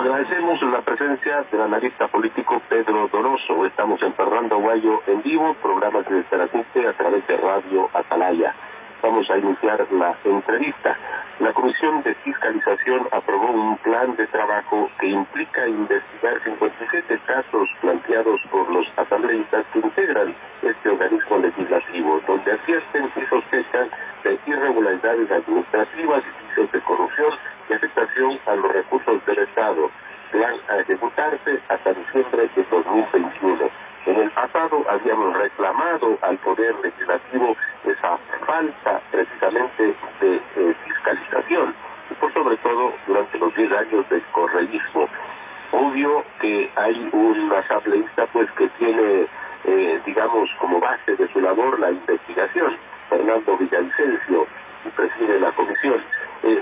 Agradecemos la presencia del analista político Pedro Donoso. Estamos en Fernando Aguayo en vivo, programa que se transmite a través de Radio Atalaya. Vamos a iniciar la entrevista. La Comisión de Fiscalización aprobó un plan de trabajo que implica investigar 57 casos planteados por los asambleístas que integran este organismo legislativo, donde advierten y sospechan de irregularidades administrativas, indicios de corrupción y afectación a los recursos del Estado. Plan a ejecutarse hasta diciembre de 2021. En el pasado habíamos reclamado al Poder Legislativo esa falta precisamente de fiscalización, y por sobre todo durante los 10 años del correísmo. Obvio que hay un asambleísta pues que tiene, digamos, como base de su labor la investigación, Fernando Villavicencio, y preside la comisión.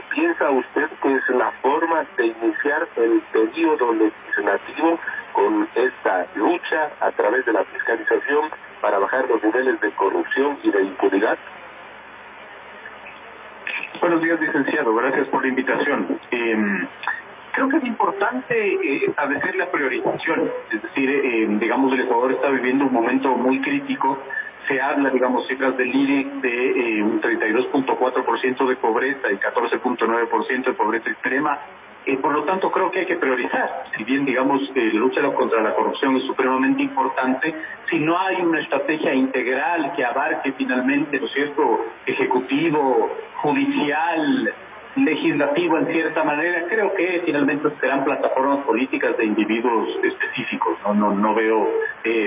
¿Piensa usted que es la forma de iniciar el periodo legislativo con esta lucha a través de la fiscalización para bajar los niveles de corrupción y de impunidad? Buenos días, licenciado. Gracias por la invitación. Creo que es importante establecer la priorización. Es decir, digamos, el Ecuador está viviendo un momento muy crítico. Se habla, digamos, cifras del INEC de un 32.4% de pobreza y 14.9% de pobreza extrema. Por lo tanto, creo que hay que priorizar. Si bien, digamos, la lucha contra la corrupción es supremamente importante, si no hay una estrategia integral que abarque finalmente, ¿no es cierto?, ejecutivo, judicial, legislativo en cierta manera, creo que finalmente serán plataformas políticas de individuos específicos. No veo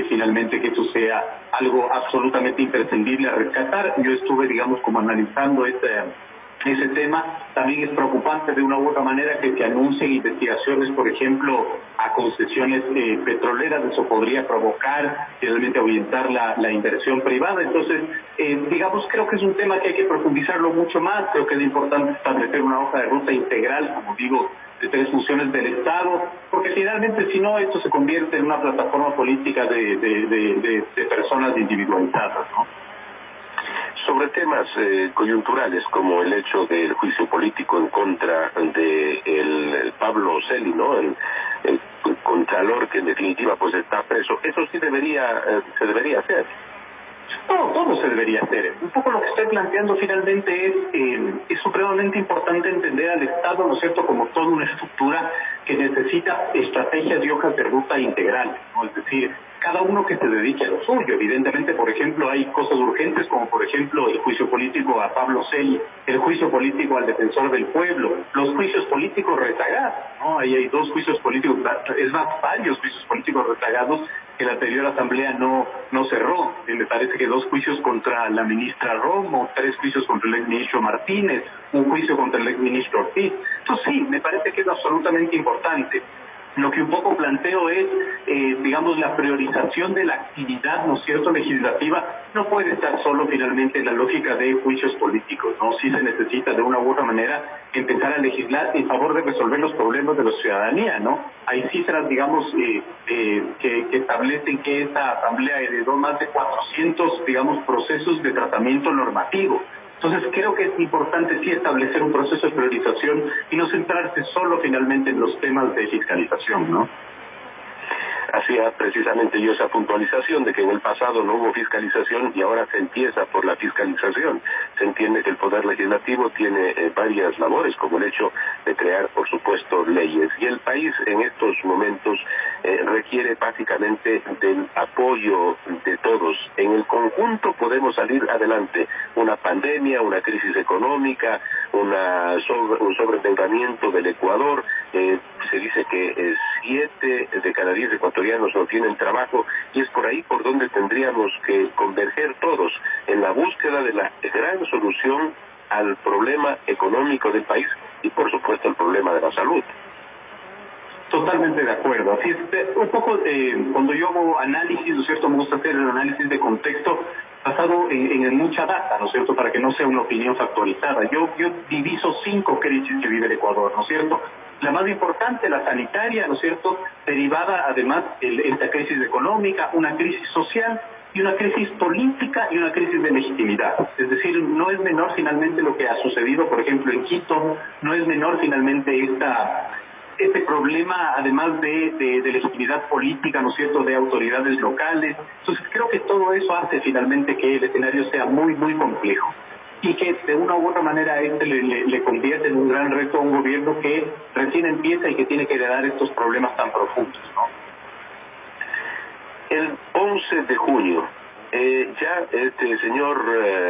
finalmente que eso sea algo absolutamente imprescindible a rescatar. Yo estuve, digamos, como analizando ese tema. También es preocupante de una u otra manera que se anuncien investigaciones, por ejemplo, a concesiones petroleras. Eso podría provocar finalmente ahuyentar la inversión privada. Entonces, digamos, creo que es un tema que hay que profundizarlo mucho más. Creo que es importante establecer una hoja de ruta integral, como digo, de 3 funciones del Estado, porque finalmente, si no, esto se convierte en una plataforma política de personas individualizadas, ¿no? Sobre temas coyunturales como el hecho del juicio político en contra de el Pablo Celi, ¿no?, el contralor que en definitiva pues está preso, eso sí se debería hacer. No, todo se debería hacer. Un poco lo que estoy planteando finalmente es supremamente importante entender al Estado, ¿no es cierto?, como toda una estructura que necesita estrategias y hojas de ruta integrales, ¿no? Es decir, cada uno que se dedique a lo suyo. Evidentemente, por ejemplo, hay cosas urgentes como, por ejemplo, el juicio político a Pablo Celi, el juicio político al defensor del pueblo, los juicios políticos rezagados, ¿no? Ahí hay 2 juicios políticos, es más, varios juicios políticos rezagados que la anterior asamblea no cerró. Me parece que 2 juicios contra la ministra Romo, 3 juicios contra el exministro Martínez, un juicio contra el exministro Ortiz. Entonces sí, me parece que es absolutamente importante. Lo que un poco planteo es, digamos, la priorización de la actividad, ¿no es cierto?, legislativa. No puede estar solo finalmente en la lógica de juicios políticos, ¿no? Sí se necesita de una u otra manera empezar a legislar en favor de resolver los problemas de la ciudadanía, ¿no? Hay cifras, digamos, que establecen que esta asamblea heredó más de 400, digamos, procesos de tratamiento normativo. Entonces creo que es importante sí establecer un proceso de priorización y no centrarse solo finalmente en los temas de fiscalización, ¿no? Hacía precisamente yo esa puntualización de que en el pasado no hubo fiscalización y ahora se empieza por la fiscalización. Se entiende que el Poder Legislativo tiene varias labores, como el hecho de crear, por supuesto, leyes. Y el país en estos momentos requiere básicamente del apoyo de todos. En el conjunto podemos salir adelante. Una pandemia, una crisis económica, un sobreendeudamiento del Ecuador. Se dice que 7 de cada 10 ecuatorianos no tienen trabajo, y es por ahí por donde tendríamos que converger todos en la búsqueda de la gran solución al problema económico del país y por supuesto el problema de la salud. Totalmente de acuerdo. Así es, un poco cuando yo hago análisis, ¿no es cierto?, me gusta hacer el análisis de contexto basado en mucha data, ¿no es cierto?, para que no sea una opinión factorizada. Yo diviso 5 crisis que vive el Ecuador, ¿no es cierto? La más importante, la sanitaria, ¿no es cierto?, derivada además de esta crisis económica, una crisis social y una crisis política y una crisis de legitimidad. Es decir, no es menor finalmente lo que ha sucedido, por ejemplo, en Quito, no es menor finalmente este problema, además de legitimidad política, ¿no es cierto?, de autoridades locales. Entonces creo que todo eso hace finalmente que el escenario sea muy, muy complejo y que de una u otra manera le convierte en un gran reto a un gobierno que recién empieza y que tiene que heredar estos problemas tan profundos, ¿no? El 11 de junio, ya este señor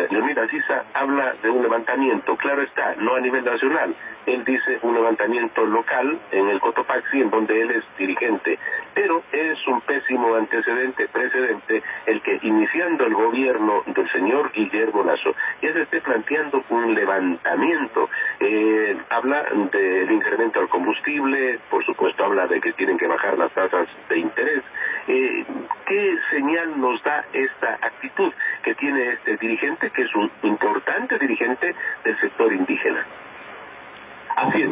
Leonidas Issa habla de un levantamiento, claro está, no a nivel nacional. Él dice un levantamiento local en el Cotopaxi, en donde él es dirigente, pero es un pésimo precedente el que iniciando el gobierno del señor Guillermo Lasso ya se esté planteando un levantamiento. Habla del incremento al combustible, por supuesto habla de que tienen que bajar las tasas de interés. ¿Qué señal nos da esta actitud que tiene este dirigente, que es un importante dirigente del sector indígena? Así es.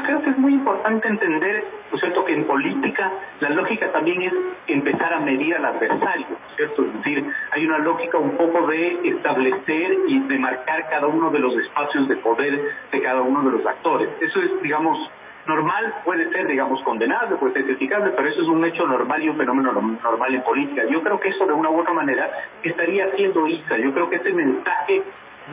Creo que es muy importante entender, ¿no es cierto?, que en política la lógica también es empezar a medir al adversario, ¿no es cierto? Es decir, hay una lógica un poco de establecer y de marcar cada uno de los espacios de poder de cada uno de los actores. Eso es, digamos, normal, puede ser, digamos, condenable, puede ser criticable, pero eso es un hecho normal y un fenómeno normal en política. Yo creo que eso de una u otra manera estaría haciendo Issa. Yo creo que ese mensaje,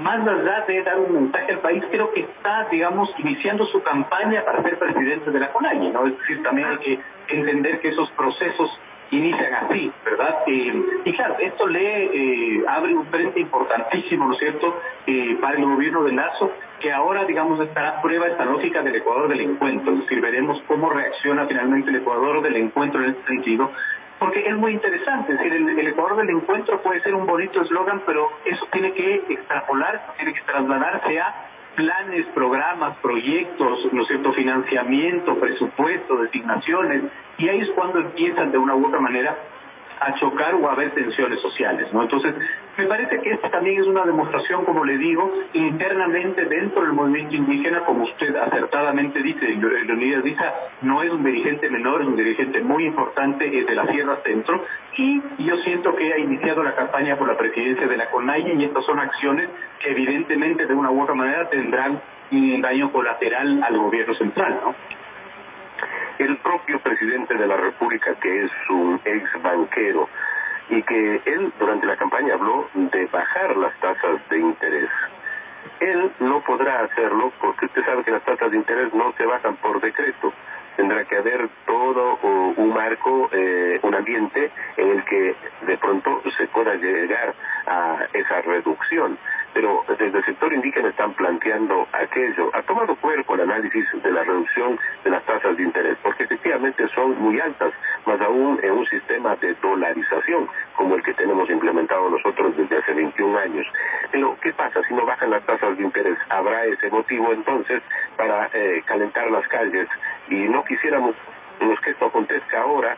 más allá de dar un mensaje al país, creo que está, digamos, iniciando su campaña para ser presidente de la CONAIE, ¿no? Es decir, también hay que entender que esos procesos inician así, ¿verdad? Y claro, esto le abre un frente importantísimo, ¿no es cierto?, para el gobierno de Lasso, que ahora, digamos, estará a prueba esta lógica del Ecuador del encuentro. Es decir, veremos cómo reacciona finalmente el Ecuador del encuentro en este sentido, porque es muy interesante. Es decir, el Ecuador del encuentro puede ser un bonito eslogan, pero eso tiene que extrapolar, tiene que trasladarse a planes, programas, proyectos, ¿no es cierto?, financiamiento, presupuesto, designaciones, y ahí es cuando empiezan de una u otra manera a chocar o a haber tensiones sociales, ¿no? Entonces, me parece que esta también es una demostración, como le digo, internamente dentro del movimiento indígena, como usted acertadamente dice, Leonidas Issa no es un dirigente menor, es un dirigente muy importante de la Sierra Centro, y yo siento que ha iniciado la campaña por la presidencia de la CONAIE, y estas son acciones que evidentemente de una u otra manera tendrán un daño colateral al gobierno central, ¿no? El propio presidente de la República, que es un ex banquero, y que él durante la campaña habló de bajar las tasas de interés. Él no podrá hacerlo porque usted sabe que las tasas de interés no se bajan por decreto. Tendrá que haber todo un marco, un ambiente en el que de pronto se pueda llegar a esa reducción. Pero desde el sector indígena están planteando aquello. Ha tomado cuerpo el análisis de la reducción de las tasas de interés, porque efectivamente son muy altas, más aún en un sistema de dolarización como el que tenemos implementado nosotros desde hace 21 años. Pero, ¿qué pasa si no bajan las tasas de interés? Habrá ese motivo entonces para calentar las calles, y no quisiéramos que esto acontezca ahora,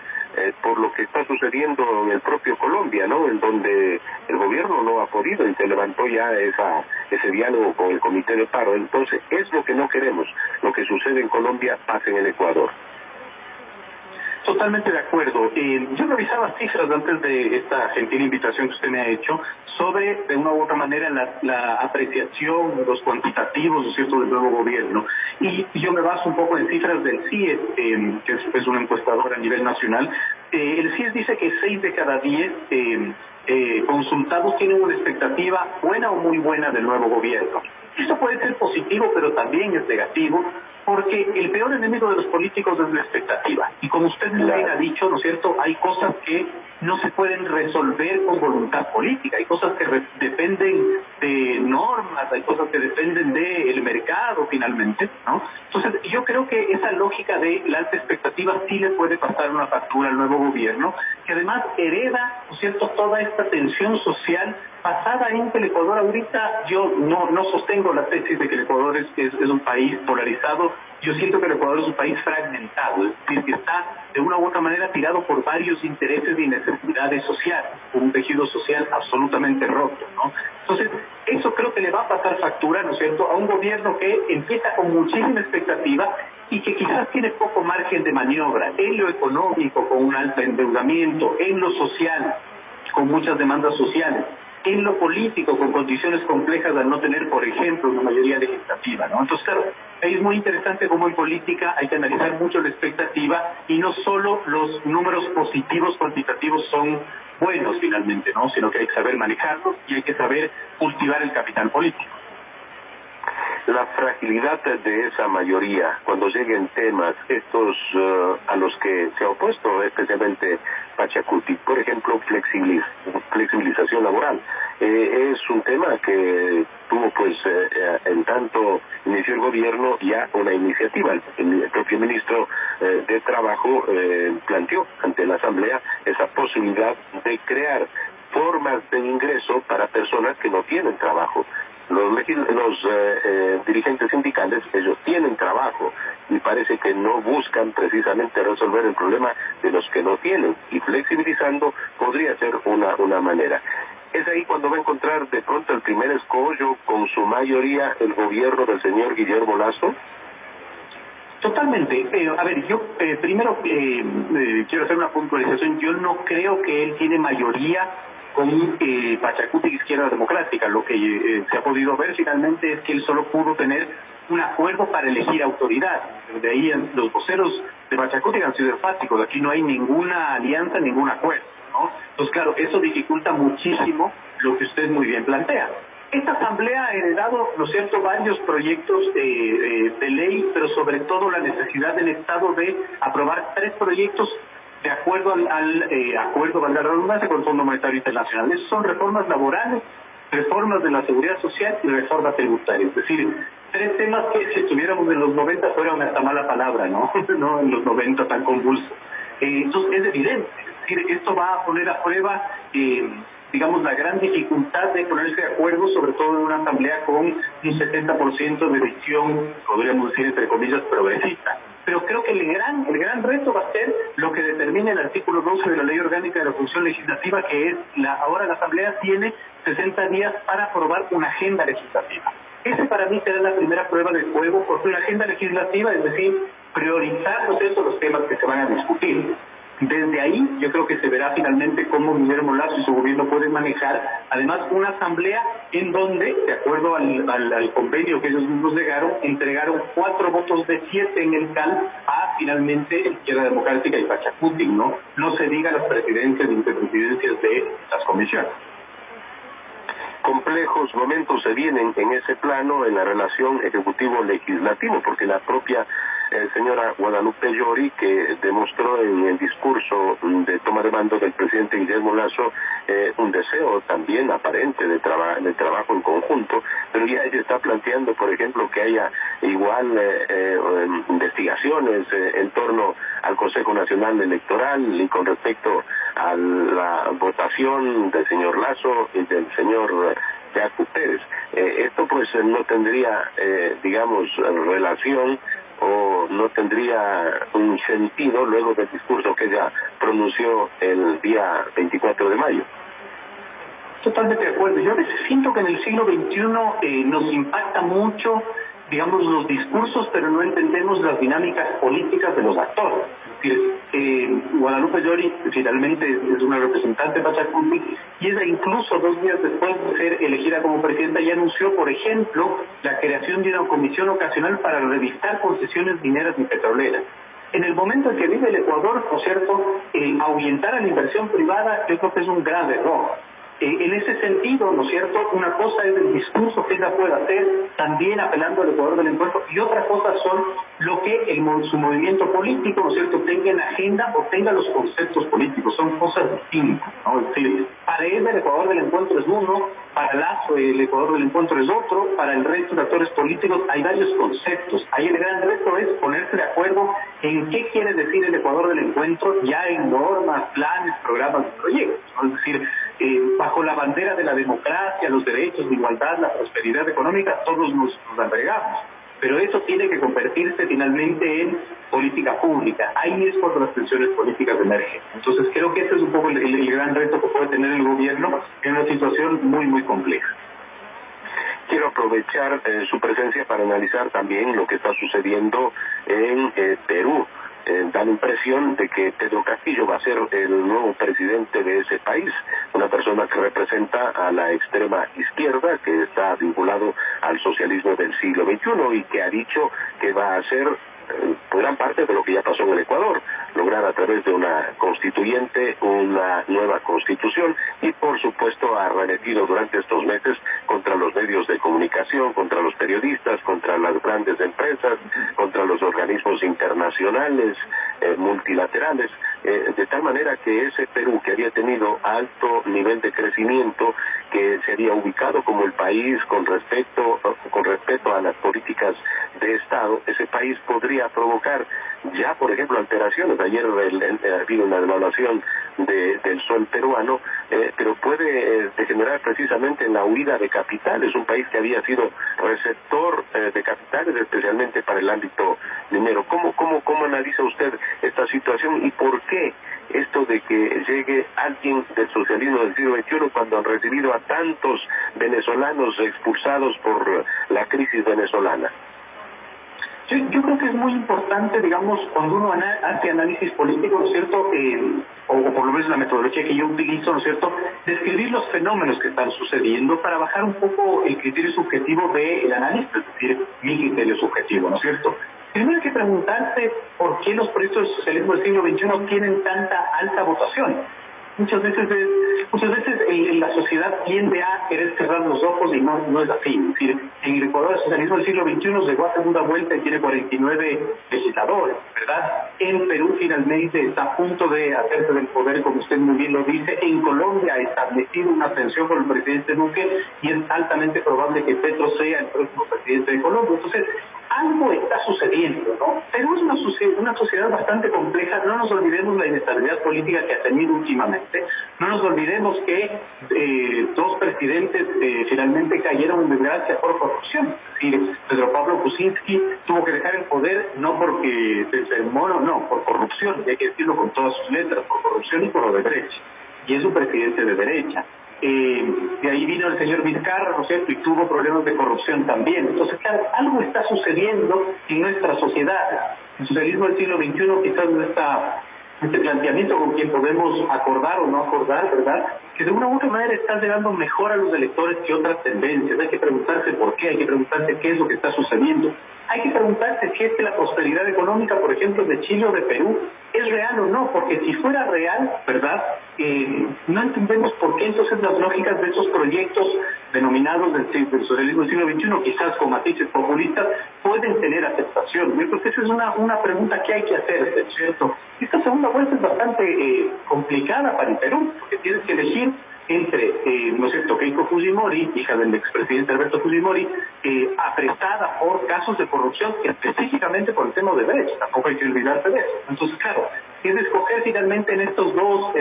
por lo que está sucediendo en el propio Colombia, ¿no?, en donde el gobierno no ha podido y se levantó ya ese diálogo con el Comité de Paro. Entonces, es lo que no queremos, lo que sucede en Colombia pasa en el Ecuador. Totalmente de acuerdo. Yo revisaba cifras antes de esta gentil invitación que usted me ha hecho sobre, de una u otra manera, la apreciación, los cuantitativos, ¿no es cierto?, del nuevo gobierno. Y yo me baso un poco en cifras del CIES, que es una encuestadora a nivel nacional. El CIES dice que 6 de cada 10 consultados tienen una expectativa buena o muy buena del nuevo gobierno. Esto puede ser positivo, pero también es negativo, porque el peor enemigo de los políticos es la expectativa. Y como usted me ha dicho, ¿no es cierto?, hay cosas que no se pueden resolver con voluntad política, hay cosas que dependen de normas, hay cosas que dependen del mercado finalmente, ¿no? Entonces yo creo que esa lógica de la alta expectativa sí le puede pasar una factura al nuevo gobierno, que además hereda, ¿no es cierto?, toda esta tensión social basada en que el Ecuador ahorita, yo no sostengo la tesis de que el Ecuador es un país polarizado. Yo siento que el Ecuador es un país fragmentado, es decir, que está de una u otra manera tirado por varios intereses y necesidades sociales, un tejido social absolutamente roto, ¿no? Entonces, eso creo que le va a pasar factura, ¿no es cierto?, a un gobierno que empieza con muchísima expectativa y que quizás tiene poco margen de maniobra en lo económico, con un alto endeudamiento, en lo social, con muchas demandas sociales. en lo político con condiciones complejas al no tener, por ejemplo, una mayoría legislativa, ¿no? Entonces, claro, ahí es muy interesante cómo en política hay que analizar mucho la expectativa y no solo los números positivos cuantitativos son buenos finalmente, ¿no? Sino que hay que saber manejarlos y hay que saber cultivar el capital político. La fragilidad de esa mayoría cuando lleguen temas estos a los que se ha opuesto especialmente Pachacuti, por ejemplo flexibilización laboral, es un tema que tuvo pues en tanto inició el gobierno ya una iniciativa. El propio ministro de Trabajo planteó ante la Asamblea esa posibilidad de crear formas de ingreso para personas que no tienen trabajo. Los dirigentes sindicales, ellos tienen trabajo y parece que no buscan precisamente resolver el problema de los que no tienen, y flexibilizando podría ser una manera. Es ahí cuando va a encontrar de pronto el primer escollo con su mayoría el gobierno del señor Guillermo Lasso. Totalmente. A ver, yo primero quiero hacer una puntualización. Yo no creo que él tiene mayoría con Pachacuti Izquierda Democrática. Lo que se ha podido ver finalmente es que él solo pudo tener un acuerdo para elegir autoridad. De ahí los voceros de Pachacuti han sido enfáticos. Aquí no hay ninguna alianza, ningún acuerdo, ¿no? Entonces, claro, eso dificulta muchísimo lo que usted muy bien plantea. Esta asamblea ha heredado, ¿no es cierto?, varios proyectos de ley, pero sobre todo la necesidad del Estado de aprobar 3 proyectos de acuerdo al acuerdo, valga la redundancia, con el Fondo Monetario Internacional. Esas son reformas laborales, reformas de la seguridad social y reforma tributaria. Es decir, 3 temas que si estuviéramos en los 90 fuera una hasta mala palabra, ¿no? No en los 90 tan convulso. Entonces es evidente, es decir, esto va a poner a prueba digamos, la gran dificultad de ponerse de acuerdo, sobre todo en una asamblea con un 70% de visión, podríamos decir, entre comillas, progresista. Pero creo que el gran reto va a ser lo que determina el artículo 12 de la Ley Orgánica de la Función Legislativa, que es, ahora la asamblea tiene 60 días para aprobar una agenda legislativa. Ese para mí será la primera prueba de fuego, porque una agenda legislativa, es decir, priorizar los temas que se van a discutir. Desde ahí yo creo que se verá finalmente cómo Guillermo Lasso y su gobierno pueden manejar, además, una asamblea en donde, de acuerdo al convenio que ellos mismos entregaron 4 votos de 7 en el CAL a finalmente Izquierda Democrática y Pachacuti, ¿no? No se diga las presidencias y vicepresidencias de las comisiones. Complejos momentos se vienen en ese plano en la relación ejecutivo-legislativo, porque la propia señora Guadalupe Llori, que demostró en el discurso de toma de mando del presidente Guillermo Lasso un deseo también aparente de trabajo en conjunto, pero ya ella está planteando, por ejemplo, que haya igual investigaciones en torno al Consejo Nacional Electoral y con respecto a la votación del señor Lasso y del señor Yacu Pérez. Esto pues no tendría, digamos, relación o no tendría un sentido luego del discurso que ella pronunció el día 24 de mayo. Totalmente de acuerdo. Yo a veces siento que en el siglo XXI nos impacta mucho, digamos, los discursos, pero no entendemos las dinámicas políticas de los actores. Es decir, Guadalupe Llori finalmente es una representante de Pachacuti y ella incluso 2 días después de ser elegida como presidenta ya anunció, por ejemplo, la creación de una comisión ocasional para revisar concesiones mineras y petroleras. En el momento en que vive el Ecuador, ¿no es cierto?, ahuyentar a la inversión privada, yo creo que es un grave error. En ese sentido, ¿no es cierto?, una cosa es el discurso que ella puede hacer, también apelando al Ecuador del encuentro, y otra cosa son lo que su movimiento político, ¿no es cierto?, tenga en agenda o tenga los conceptos políticos, son cosas distintas, ¿no? Es decir, para ella el Ecuador del encuentro es uno, para Lasso el Ecuador del encuentro es otro, para el resto de actores políticos hay varios conceptos. Ahí el gran reto es ponerse de acuerdo en qué quiere decir el Ecuador del encuentro, ya en normas, planes, programas y proyectos, ¿no? Es decir, bajo la bandera de la democracia, los derechos, la igualdad, la prosperidad económica, todos nos entregamos. Pero eso tiene que convertirse finalmente en política pública. Ahí es cuando las tensiones políticas emergen. Entonces creo que ese es un poco el gran reto que puede tener el gobierno en una situación muy, muy compleja. Quiero aprovechar su presencia para analizar también lo que está sucediendo en Perú. da la impresión de que Pedro Castillo va a ser el nuevo presidente de ese país, una persona que representa a la extrema izquierda, que está vinculado al socialismo del siglo XXI y que ha dicho que va a ser gran parte de lo que ya pasó en el Ecuador, lograr a través de una constituyente una nueva constitución, y por supuesto ha arremetido durante estos meses contra los medios de comunicación, contra los periodistas, contra las grandes empresas, contra los organismos internacionales, multilaterales, de tal manera que ese Perú, que había tenido alto nivel de crecimiento, que se había ubicado como el país con respecto a las políticas de Estado, ese país podría provocar ya, por ejemplo, alteraciones. Ayer ha habido una devaluación del sol peruano, pero puede degenerar precisamente en la huida de capitales, un país que había sido receptor de capitales, especialmente para el ámbito minero. ¿Cómo analiza usted esta situación y por qué esto de que llegue alguien del socialismo del siglo XXI cuando han recibido a tantos venezolanos expulsados por la crisis venezolana? Yo creo que es muy importante, digamos, cuando uno hace análisis político, ¿no es cierto?, o por lo menos la metodología que yo utilizo, ¿no es cierto?, describir los fenómenos que están sucediendo para bajar un poco el criterio subjetivo del análisis, es decir, mi criterio subjetivo, ¿no es cierto? Primero hay que preguntarse por qué los proyectos del socialismo del siglo XXI tienen tanta alta votación. Muchas veces la sociedad tiende a querer cerrar los ojos y no es así. Es decir, en el Ecuador el socialismo del siglo XXI llegó a segunda vuelta y tiene 49 legisladores, ¿verdad? En Perú finalmente está a punto de hacerse del poder, como usted muy bien lo dice. En Colombia ha establecido una tensión con el presidente Duque y es altamente probable que Petro sea el próximo presidente de Colombia. Entonces, algo está sucediendo, ¿no? Perú es una sociedad bastante compleja. No nos olvidemos la inestabilidad política que ha tenido últimamente. No nos olvidemos que dos presidentes finalmente cayeron en desgracia por corrupción. Es decir, Pedro Pablo Kuczynski tuvo que dejar el poder no porque se enfermó, no, por corrupción, y hay que decirlo con todas sus letras, por corrupción y por Odebrecht. Y es un presidente de derecha. De ahí vino el señor Vizcarra, ¿no es cierto?, y tuvo problemas de corrupción también. Entonces, claro, algo está sucediendo en nuestra sociedad. El socialismo del siglo XXI quizás no está este planteamiento con quien podemos acordar o no acordar, ¿verdad?, que de una u otra manera está llegando mejor a los electores que otras tendencias. Hay que preguntarse por qué, hay que preguntarse qué es lo que está sucediendo. Hay que preguntarse si es que la prosperidad económica, por ejemplo, de Chile o de Perú, es real o no, porque si fuera real, ¿verdad?, no entendemos por qué entonces las lógicas de esos proyectos denominados del socialismo del siglo XXI, quizás con matices populistas, pueden tener aceptación. Yo creo que esa es una pregunta que hay que hacerse, ¿cierto? Esta segunda vuelta es bastante complicada para el Perú, porque tienes que elegir entre, ¿no es cierto?, Keiko Fujimori, hija del expresidente Alberto Fujimori, apresada por casos de corrupción, específicamente por el tema de Odebrecht. Tampoco hay que olvidarse de eso. Entonces, claro, es de escoger finalmente en estas dos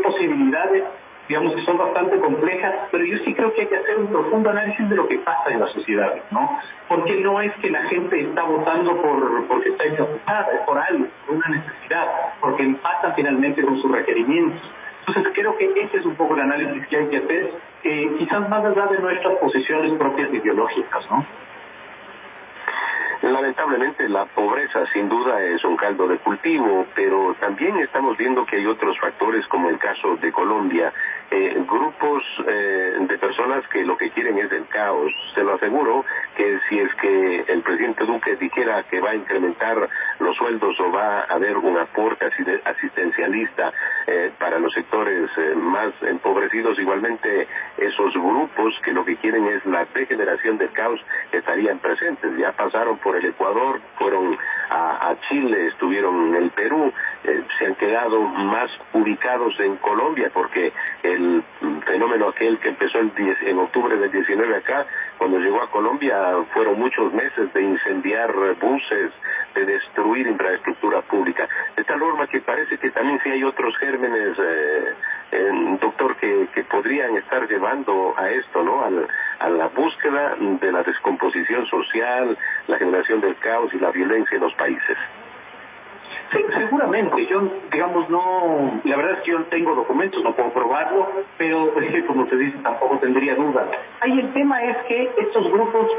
posibilidades, digamos que son bastante complejas, pero yo sí creo que hay que hacer un profundo análisis de lo que pasa en la sociedad, ¿no? Porque no es que la gente está votando porque está incapacitada, es por algo, por una necesidad, porque empatan finalmente con sus requerimientos. Entonces creo que ese es un poco el análisis que hay que hacer, quizás más allá de nuestras posiciones propias ideológicas, ¿no? Lamentablemente la pobreza sin duda es un caldo de cultivo, pero también estamos viendo que hay otros factores, como el caso de Colombia, grupos de personas que lo que quieren es el caos. Se lo aseguro que si es que el presidente Duque dijera que va a incrementar los sueldos o va a haber un aporte asistencialista para los sectores más empobrecidos, igualmente esos grupos que lo que quieren es la degeneración del caos estarían presentes. Ya pasaron por el Ecuador, fueron a Chile, estuvieron en el Perú, se han quedado más ubicados en Colombia, porque el fenómeno aquel que empezó en octubre del 19 acá, cuando llegó a Colombia, fueron muchos meses de incendiar buses, de destruir infraestructura pública, de tal forma que parece que también sí hay otros gérmenes, doctor, que podrían estar llevando a esto, ¿no?, a la búsqueda de la descomposición social, la generación del caos y la violencia en los países. Sí, seguramente. Yo, digamos, la verdad es que yo no tengo documentos, no puedo probarlo, pero como te dice, tampoco tendría duda. Ahí el tema es que estos grupos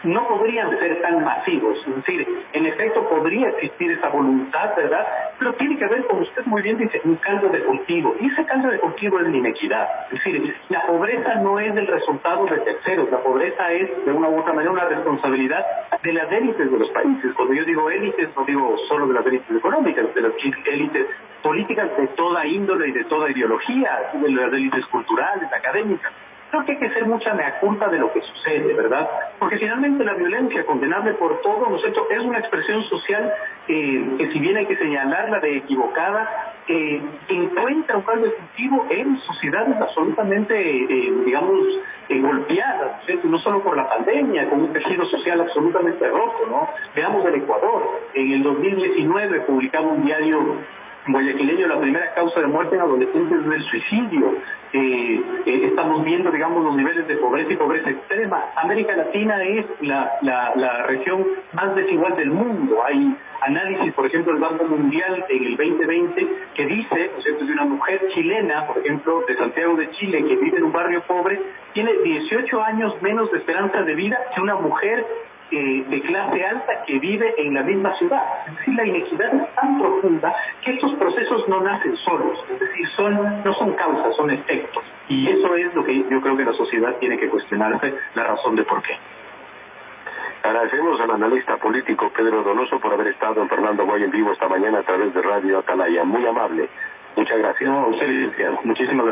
no podrían ser tan masivos. Es decir, en efecto podría existir esa voluntad, ¿verdad?, pero tiene que haber, como usted muy bien dice, un caldo de cultivo, y ese caldo de cultivo es la inequidad. Es decir, la pobreza no es el resultado de terceros, la pobreza es, de una u otra manera, una responsabilidad de las élites de los países. Cuando yo digo élites, no digo solo de las élites económicas, de las élites políticas de toda índole y de toda ideología, de las élites culturales, académicas. Creo que hay que hacer mucha mea culpa de lo que sucede, ¿verdad? Porque finalmente la violencia, condenable por todo, ¿no es cierto?, es una expresión social que si bien hay que señalarla de equivocada, encuentra un caldo de cultivo en sociedades absolutamente, golpeadas, ¿no es cierto?, no solo por la pandemia, con un tejido social absolutamente roto, ¿no? Veamos el Ecuador. En el 2019 publicaba un diario guayaquileño la primera causa de muerte en adolescentes del suicidio. Estamos viendo, digamos, los niveles de pobreza y pobreza extrema. América Latina es la región más desigual del mundo. Hay análisis, por ejemplo, del Banco Mundial en el 2020 que dice, ¿no es cierto?, de una mujer chilena, por ejemplo, de Santiago de Chile, que vive en un barrio pobre, tiene 18 años menos de esperanza de vida que una mujer de clase alta que vive en la misma ciudad. Es decir, la inequidad es tan profunda que estos procesos no nacen solos, es decir, no son causas, son efectos. Y eso es lo que yo creo que la sociedad tiene que cuestionarse, la razón de por qué. Agradecemos al analista político Pedro Donoso por haber estado en Fernando Guayo en vivo esta mañana a través de Radio Atalaya. Muy amable. Muchas gracias. No, usted, muchísimas gracias.